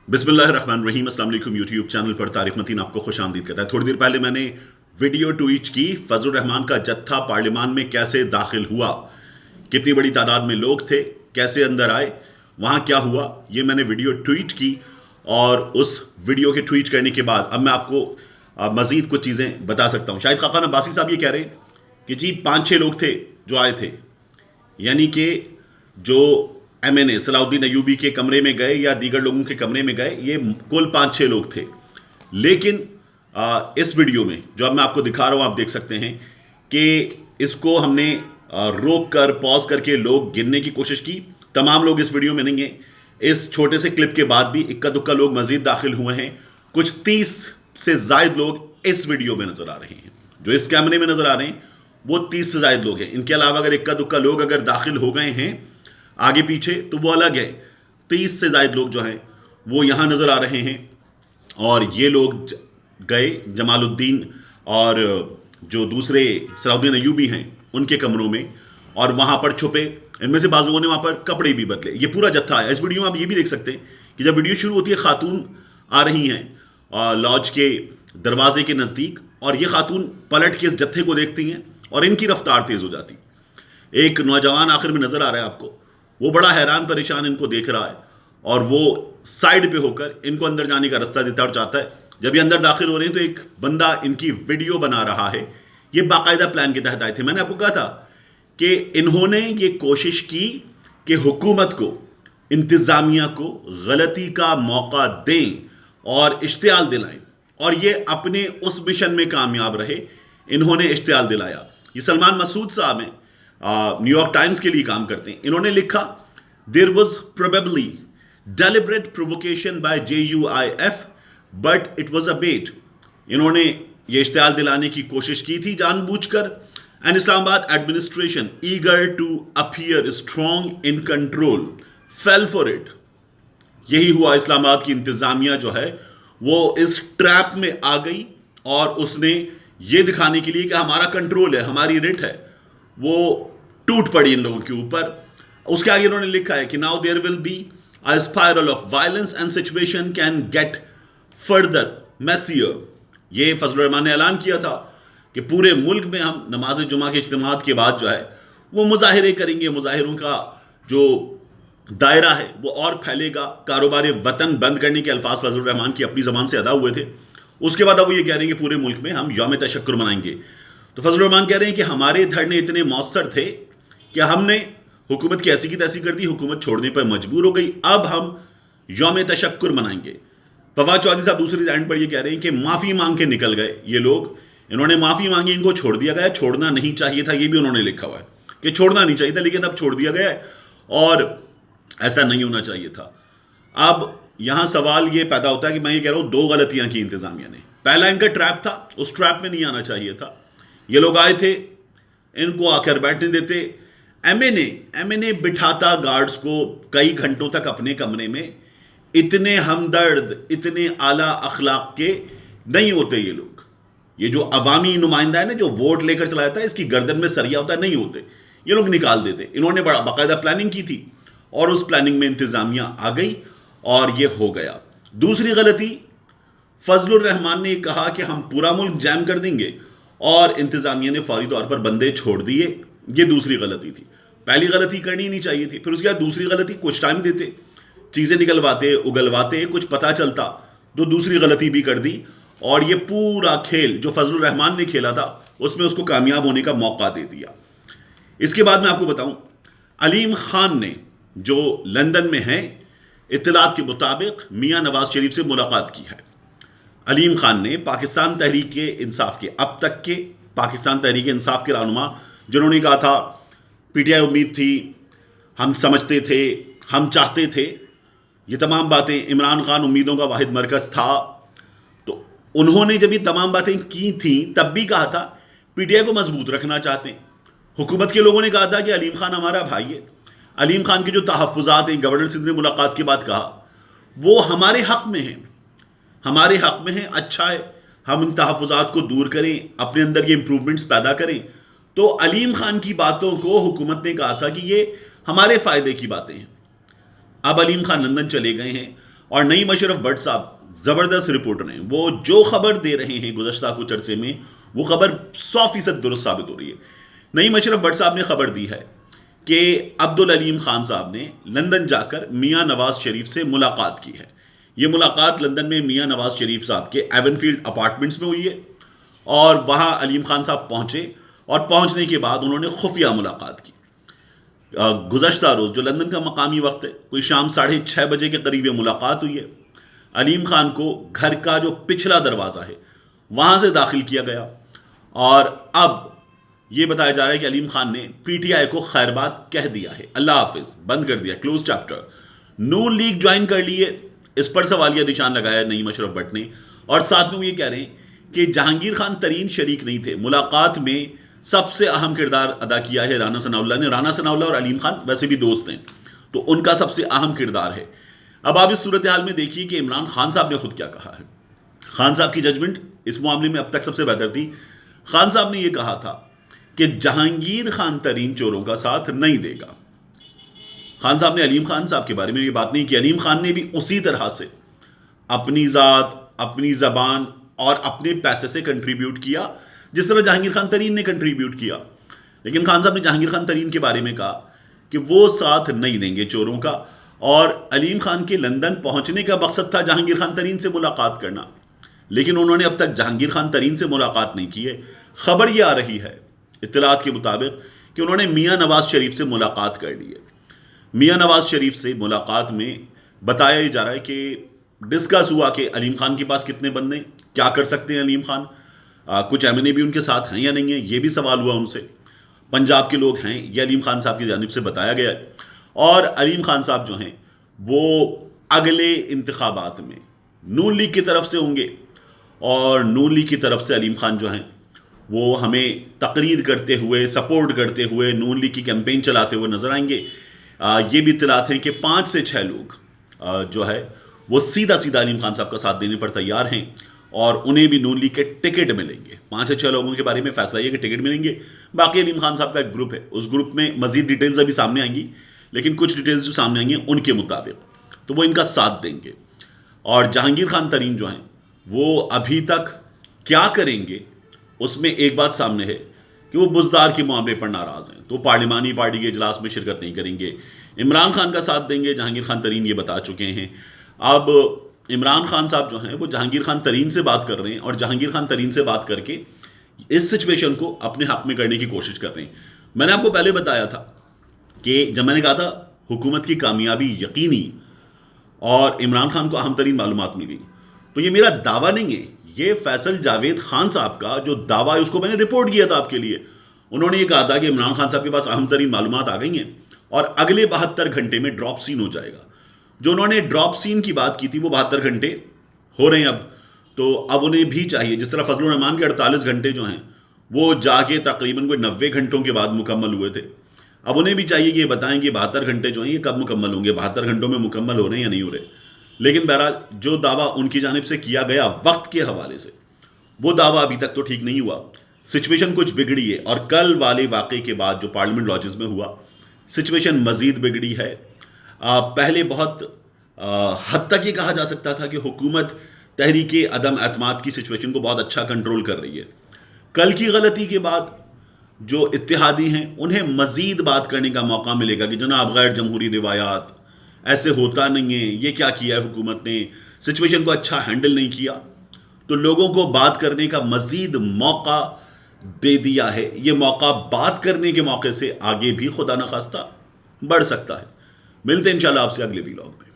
बिस्मिल्लाहिर्रहमानिर्रहीम। अस्सलाम वालेकुम। यूट्यूब चैनल पर तारिक मतीन आपको खुश आमदीद कहता है। थोड़ी देर पहले मैंने वीडियो ट्वीट की, फजलुर रहमान का जत्था पार्लियामान में कैसे दाखिल हुआ, कितनी बड़ी तादाद में लोग थे, कैसे अंदर आए, वहाँ क्या हुआ, ये मैंने वीडियो ट्वीट की। और उस वीडियो के ट्वीट करने के बाद अब मैं आपको मज़ीद कुछ चीज़ें बता सकता हूँ। शाहिद खाकान अब्बासी साहब ये कह रहे हैं कि जी 5-6 लोग थे जो आए थे, यानी कि जो MNA सलाउद्दीन अयूबी के कमरे में गए या दीगर लोगों के कमरे में गए, ये कुल 5-6 लोग थे। लेकिन इस वीडियो में जो अब मैं आपको दिखा रहा हूँ, आप देख सकते हैं कि इसको हमने रोक कर पॉज करके लोग गिनने की कोशिश की। तमाम लोग इस वीडियो में नहीं हैं। इस छोटे से क्लिप के बाद भी इक्का दुक्का लोग मजीद दाखिल हुए हैं। कुछ 30 से जायद लोग इस वीडियो में नजर आ रहे हैं, जो इस कैमरे में नजर आ रहे हैं वो 30 से जायद लोग हैं। इनके अलावा अगर इक्का दुक्का लोग अगर दाखिल हो गए हैं आगे पीछे तो वो अलग है। 30 से जायद लोग जो हैं वो यहाँ नजर आ रहे हैं। और ये लोग गए जमालुद्दीन और जो दूसरे सलाउद्दीन अयूबी हैं उनके कमरों में, और वहाँ पर छुपे। इनमें से बाजुओं ने वहाँ पर कपड़े भी बदले। ये पूरा जत्था है। इस वीडियो में आप ये भी देख सकते हैं कि जब वीडियो शुरू होती है खातून आ रही हैं लॉज के दरवाजे के नज़दीक, और ये खातून पलट के इस जत्थे को देखती हैं और इनकी रफ्तार तेज़ हो जाती। एक नौजवान आखिर में नज़र आ रहा है आपको, वो बड़ा हैरान परेशान इनको देख रहा है और वो साइड पे होकर इनको अंदर जाने का रास्ता देता और चाहता है। जब ये अंदर दाखिल हो रहे हैं तो एक बंदा इनकी वीडियो बना रहा है। ये बाकायदा प्लान के तहत आए थे। मैंने आपको कहा था कि इन्होंने ये कोशिश की कि हुकूमत को, इंतज़ामिया को गलती का मौका दें और इश्तियाल दिलाएं, और ये अपने उस मिशन में कामयाब रहे। इन्होंने इश्तियाल दिलाया। ये सलमान मसूद साहब हैं, न्यूयॉर्क टाइम्स के लिए काम करते हैं। इन्होंने लिखा, there was probably deliberate provocation by JUIF but it was a bait. इन्होंने ये इश्तियाल दिलाने की कोशिश की थी जानबूझकर। And Islamabad administration eager to appear strong in control fell for it. यही हुआ। इस्लामाबाद की इंतजामिया जो है वो इस ट्रैप में आ गई और उसने ये दिखाने के लिए कि हमारा कंट्रोल है, हमारी रिट है, वो टूट पड़ी इन लोगों के ऊपर। उसके आगे इन्होंने लिखा है कि now there will be a spiral of violence and situation can get further messier. ये फजलुर रहमान ने ऐलान किया था कि पूरे मुल्क में हम नमाज जुमा के इज्तिमात के बाद जो है वो मुजाहिरे करेंगे। मुजाहिरों का जो दायरा है वो और फैलेगा। कारोबार वतन बंद करने के अल्फाज फजलुर रहमान की अपनी ज़बान से अदा हुए थे। उसके बाद अब वो ये कह रहे हैं कि पूरे मुल्क में हम यौम तशक्कुर मनाएंगे। तो फजलुर रहमान कह रहे हैं कि हमारे धरने इतने मौसर थे कि हमने हुकूमत की ऐसी की तैसी कर दी, हुकूमत छोड़ने पर मजबूर हो गई, अब हम यौम तशक्कुर मनाएंगे। फवाद चौधरी साहब दूसरी एंड पर ये कह रहे हैं कि माफ़ी मांग के निकल गए ये लोग। इन्होंने माफ़ी मांगी, इनको छोड़ दिया गया। छोड़ना नहीं चाहिए था, ये भी उन्होंने लिखा हुआ है कि छोड़ना नहीं चाहिए था, लेकिन अब छोड़ दिया गया है और ऐसा नहीं होना चाहिए था। अब यहां सवाल ये पैदा होता है कि मैं ये कह रहा हूं, 2 गलतियां की इंतजामिया ने। पहला इनका ट्रैप था, उस ट्रैप में नहीं आना चाहिए था। ये लोग आए थे, इनको आकर बैठने देते। MNA बिठाता गार्ड्स को कई घंटों तक अपने कमरे में। इतने हमदर्द, इतने आला अखलाक के नहीं होते ये लोग। ये जो अवामी नुमाइंदा है ना, जो वोट लेकर चला जाता है, इसकी गर्दन में सरिया होता है, नहीं होते। ये लोग निकाल देते। इन्होंने बड़ा बाकायदा प्लानिंग की थी और उस प्लानिंग में इंतजामिया आ गई और ये हो गया। दूसरी गलती, फजलुर रहमान ने कहा कि हम पूरा मुल्क जैम कर देंगे और इंतजामिया ने फौरी तौर पर बंदे छोड़ दिए। ये दूसरी गलती थी। पहली गलती करनी नहीं चाहिए थी। फिर उसके बाद दूसरी गलती, कुछ टाइम देते, चीज़ें निकलवाते, उगलवाते, कुछ पता चलता तो दूसरी गलती भी कर दी। और ये पूरा खेल जो फजलुर रहमान ने खेला था उसमें उसको कामयाब होने का मौका दे दिया। इसके बाद मैं आपको बताऊं, अलीम खान ने जो लंदन में हैं, इत्तलात के मुताबिक मियां नवाज शरीफ से मुलाकात की है। अलीम खान ने पाकिस्तान तहरीक इंसाफ के, अब तक के पाकिस्तान तहरीक इंसाफ के रहनुमा, जिन्होंने कहा था PTI उम्मीद थी, हम समझते थे, हम चाहते थे, ये तमाम बातें, इमरान खान उम्मीदों का वाहिद मरकज़ था, तो उन्होंने जब ये तमाम बातें की थी तब भी कहा था PTI को मजबूत रखना चाहते हैं। हुकूमत के लोगों ने कहा था कि अलीम खान हमारा भाई है। अलीम खान के जो तहफ़्फ़ुज़ात हैं, गवर्नर सिंध ने मुलाकात के बाद कहा, वो हमारे हक़ में हैं, हमारे हक़ में हैं। अच्छा है हम इन तहफ़्फ़ुज़ात को दूर करें, अपने अंदर ये इंप्रूवमेंट्स पैदा करें। तो अलीम खान की बातों को हुकूमत ने कहा था कि ये हमारे फ़ायदे की बातें हैं। अब अलीम खान लंदन चले गए हैं اور نئی مشرف بٹ صاحب زبردست رپورٹر ہیں، وہ جو خبر دے رہے ہیں گزشتہ کچھ عرصے میں وہ خبر 100% درست ثابت ہو رہی ہے۔ نئی مشرف بٹ صاحب نے خبر دی ہے کہ عبدالعلیم خان صاحب نے لندن جا کر میاں نواز شریف سے ملاقات کی ہے۔ یہ ملاقات لندن میں میاں نواز شریف صاحب کے ایون فیلڈ اپارٹمنٹس میں ہوئی ہے، اور وہاں علیم خان صاحب پہنچے، اور پہنچنے کے بعد انہوں نے خفیہ ملاقات کی۔ گزشتہ روز جو لندن کا مقامی وقت ہے، کوئی شام 6:30 بجے کے قریب یہ ملاقات ہوئی ہے۔ علیم خان کو گھر کا جو پچھلا دروازہ ہے وہاں سے داخل کیا گیا، اور اب یہ بتایا جا رہا ہے کہ علیم خان نے پی ٹی آئی کو خیر بات کہہ دیا ہے، اللہ حافظ، بند کر دیا، کلوز چیپٹر۔ نون لیگ جوائن کر لیے، اس پر سوالیہ نشان لگایا نئی مشرف بٹ نے، اور ساتھ میں وہ یہ کہہ رہے ہیں کہ جہانگیر خان ترین شریک نہیں تھے ملاقات میں، سب سے اہم کردار ادا کیا ہے رانا ثناء اللہ نے۔ رانا ثناء اللہ اور علیم خان ویسے بھی دوست ہیں، تو ان کا سب سے اہم کردار ہے۔ اب آپ اس صورتحال میں دیکھیے کہ عمران خان صاحب نے خود کیا کہا ہے۔ خان صاحب کی ججمنٹ اس معاملے میں اب تک سب سے بہتر تھی۔ خان صاحب نے یہ کہا تھا کہ جہانگیر خان ترین چوروں کا ساتھ نہیں دے گا۔ خان صاحب نے علیم خان صاحب کے بارے میں یہ بات نہیں کی۔ علیم خان نے بھی اسی طرح سے اپنی ذات، اپنی زبان اور اپنے پیسے سے کنٹریبیوٹ کیا جس طرح جہانگیر خان ترین نے کنٹریبیوٹ کیا، لیکن خان صاحب نے جہانگیر خان ترین کے بارے میں کہا کہ وہ ساتھ نہیں دیں گے چوروں کا، اور علیم خان کے لندن پہنچنے کا مقصد تھا جہانگیر خان ترین سے ملاقات کرنا، لیکن انہوں نے اب تک جہانگیر خان ترین سے ملاقات نہیں کی ہے۔ خبر یہ آ رہی ہے اطلاعات کے مطابق کہ انہوں نے میاں نواز شریف سے ملاقات کر لی ہے۔ میاں نواز شریف سے ملاقات میں بتایا جا رہا ہے کہ ڈسکس ہوا کہ علیم خان کے پاس کتنے بندے، کیا کر سکتے ہیں علیم خان، کچھ ایم این اے بھی ان کے ساتھ ہیں یا نہیں ہیں، یہ بھی سوال ہوا ان سے۔ پنجاب کے لوگ ہیں، یہ علیم خان صاحب کی جانب سے بتایا گیا ہے، اور علیم خان صاحب جو ہیں وہ اگلے انتخابات میں نون لیگ کی طرف سے ہوں گے، اور نون لیگ کی طرف سے علیم خان جو ہیں وہ ہمیں تقریر کرتے ہوئے، سپورٹ کرتے ہوئے، نون لیگ کی کیمپین چلاتے ہوئے نظر آئیں گے۔ یہ بھی اطلاعات ہیں کہ 5 سے 6 لوگ جو ہے وہ سیدھا علیم خان صاحب کا ساتھ دینے پر تیار ہیں، اور انہیں بھی نون لیگ کے ٹکٹ ملیں گے۔ 5 سے 6 لوگوں کے بارے میں فیصلہ یہ کہ ٹکٹ ملیں گے۔ باقی علیم خان صاحب کا ایک گروپ ہے، اس گروپ میں مزید ڈیٹیلز ابھی سامنے آئیں گی، لیکن کچھ ڈیٹیلز جو سامنے آئیں گی ان کے مطابق تو وہ ان کا ساتھ دیں گے۔ اور جہانگیر خان ترین جو ہیں وہ ابھی تک کیا کریں گے، اس میں ایک بات سامنے ہے کہ وہ بزدار کے معاملے پر ناراض ہیں، تو پارلیمانی پارٹی کے اجلاس میں شرکت نہیں کریں گے۔ عمران خان کا ساتھ دیں گے، جہانگیر خان ترین یہ بتا چکے ہیں۔ اب عمران خان صاحب جو ہیں وہ جہانگیر خان ترین سے بات کر رہے ہیں، اور جہانگیر خان ترین سے بات کر کے اس سچویشن کو اپنے حق میں کرنے کی کوشش کر رہے ہیں۔ میں نے آپ کو پہلے بتایا تھا کہ جب میں نے کہا تھا حکومت کی کامیابی یقینی اور عمران خان کو اہم ترین معلومات ملی، تو یہ میرا دعویٰ نہیں ہے، یہ فیصل جاوید خان صاحب کا جو دعویٰ ہے اس کو میں نے رپورٹ کیا تھا آپ کے لیے۔ انہوں نے یہ کہا تھا کہ عمران خان صاحب کے پاس اہم ترین معلومات آ گئی ہیں، اور اگلے 72 گھنٹے میں ڈراپ سین ہو جائے گا۔ جو انہوں نے ڈراپ سین کی بات کی تھی وہ 72 گھنٹے ہو رہے ہیں اب، تو اب انہیں بھی چاہیے، جس طرح فضل الرحمان کے 48 گھنٹے جو ہیں وہ جا کے تقریباً کوئی 90 گھنٹوں کے بعد مکمل ہوئے تھے، اب انہیں بھی چاہیے کہ یہ بتائیں کہ 72 گھنٹے جو ہیں یہ کب مکمل ہوں گے، 72 گھنٹوں میں مکمل ہو رہے ہیں یا نہیں ہو رہے۔ لیکن بہرحال جو دعویٰ ان کی جانب سے کیا گیا وقت کے حوالے سے، وہ دعویٰ ابھی تک تو ٹھیک نہیں ہوا۔ سچویشن کچھ بگڑی ہے، اور کل والے واقعے کے بعد جو پارلیمنٹ لاجز میں ہوا، سچویشن مزید بگڑی ہے۔ پہلے بہت حد تک یہ کہا جا سکتا تھا کہ حکومت تحریک عدم اعتماد کی سچویشن کو بہت اچھا کنٹرول کر رہی ہے۔ کل کی غلطی کے بعد جو اتحادی ہیں انہیں مزید بات کرنے کا موقع ملے گا کہ جناب غیر جمہوری روایات، ایسے ہوتا نہیں ہے، یہ کیا کیا ہے حکومت نے، سچویشن کو اچھا ہینڈل نہیں کیا، تو لوگوں کو بات کرنے کا مزید موقع دے دیا ہے۔ یہ موقع بات کرنے کے موقع سے آگے بھی خدا نخواستہ بڑھ سکتا ہے۔ ملتے ہیں انشاءاللہ آپ سے اگلے ویلاگ میں۔